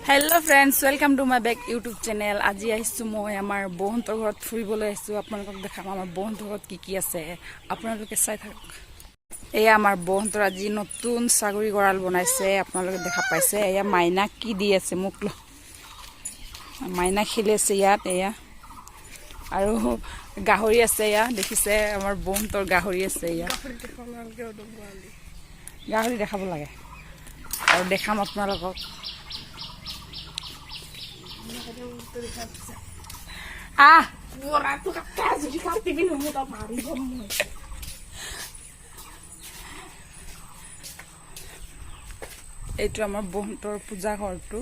Hello friends, welcome to my back YouTube channel. আজি আহিছো মই আমাৰ বহন্তৰ ঘৰত ফুৰিবলৈ আহিছো। আপোনালোকক দেখাম আমাৰ বহন্তৰ ঘৰত কি আছে। আপোনালোকে চাই থাকক। এয়া আমাৰ বহন্তৰ আজি নতুন সাগৰী গড়াল বনাইছে। আপোনালোকে দেখা পাইছে। এয়া মাইনা কি দি আছে মোক। মাইনা খেলি আছে ইয়াত এয়া। আৰু গাহৰি আছে এয়া দেখিছে আমাৰ বহন্তৰ গাহৰি আছে এয়া। গাহৰি দেখাব লাগে। আৰু দেখাম আপোনালোকক। এইটো আমাৰ বহন্তৰ পূজা ঘৰটো।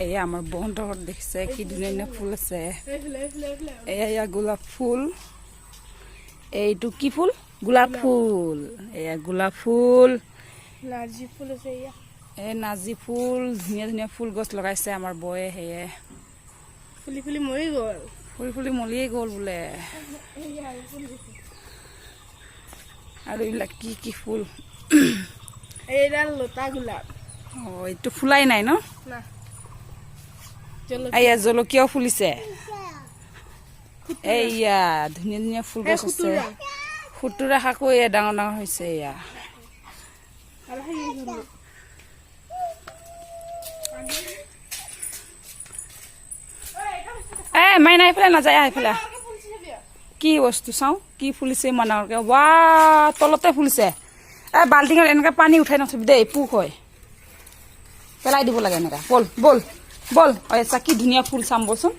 এয়া আমাৰ বহন্তৰ ঘৰত দেখিছে কি ধুনীয়া ফুল আছে। এয়া গোলাপ ফুল। এইটো কি ফুল? গোলাপ ফুল। এয়া গোলাপ ফুল। নাৰ্জি ফুল আছে এয়া। নাৰ্জি ফুল ধুনীয়া ফুল গছ লগাইছে আমাৰ বয়ে হেয়ে। ফুলি মৰি গ'ল। ফুলি মলিয়ে গ'ল বোলে। আৰু এইবিলাক কি ফুল? এইডাল লতা গোলাপ। এইটো ফুলাই নাই ন? না। এয়া জলকীয়াও ফুলিছে। এয়া ধুনীয়া ফুল গছ আছে। খুতুৰা শাকো এয়া ডাঙৰ হৈছে এয়া। মাইনা এইফালে নাযায় এইফালে। কি বস্তু চাওঁ কি ফুলিছে ইমান ডাঙৰকে। ৱা তলতে ফুলিছে। বাল্টিঙত এনেকে পানী উঠাই নথবি দেই, পোক হয়। পেলাই দিব লাগে এনেকা। বল কি ধুনীয়া ফুল চাম বলচোন।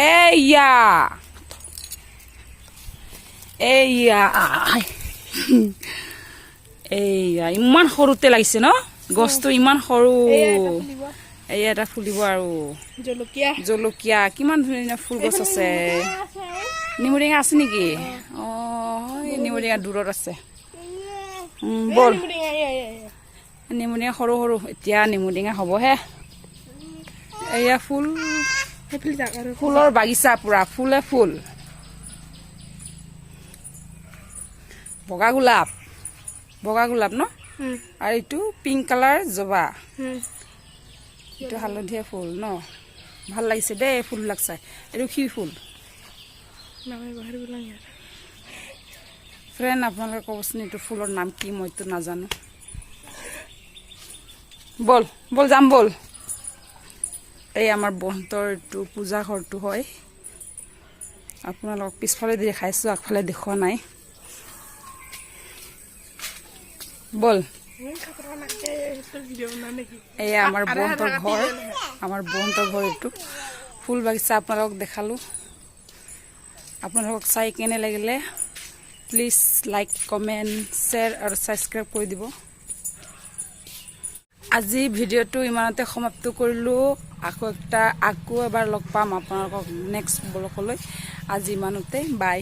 এয়া ইমান সৰুতে লাগিছে ন গছটো, ইমান সৰু। এয়া এটা ফুলিব আৰু জলকীয়া কিমান ধুনীয়া ফুল গছ আছে। নেমুটেঙা আছে নেকি? নেমুটেঙা দূৰত আছে। বল নেমুটেঙা সৰু এতিয়া নেমুটেঙা হ'বহে। এয়া ফুলৰ বাগিচা পুৰা ফুলে ফুল। বগা গোলাপ ন? আৰু এইটো পিংক কালাৰ জবা। এইটো হালধীয়া ফুল ন? ভাল লাগিছে দেই ফুলবিলাক চাই। এইটো কি ফুল? ফ্ৰেণ্ড আপোনালোকে ক'বচোন এইটো ফুলৰ নাম কি? মইতো নাজানো। বল যাম বল। এই আমাৰ বহন্তৰ এইটো পূজা ঘৰটো হয়। আপোনালোকক পিছফালে দেখাইছোঁ, আগফালে দেখুওৱা নাই। বল। এয়া আমাৰ বহন্তৰ ঘৰ। এইটো ফুল বাগিচা আপোনালোকক দেখালোঁ। আপোনালোকক চাই কেনে লাগিলে প্লিজ লাইক কমেণ্ট শ্বেয়াৰ আৰু ছাবস্ক্ৰাইব কৰি দিব। আজি ভিডিঅ'টো ইমানতে সমাপ্ত কৰিলোঁ। আকৌ এবাৰ লগ পাম আপোনালোকক নেক্সট ব্লগলৈ। আজি ইমানতে বাই।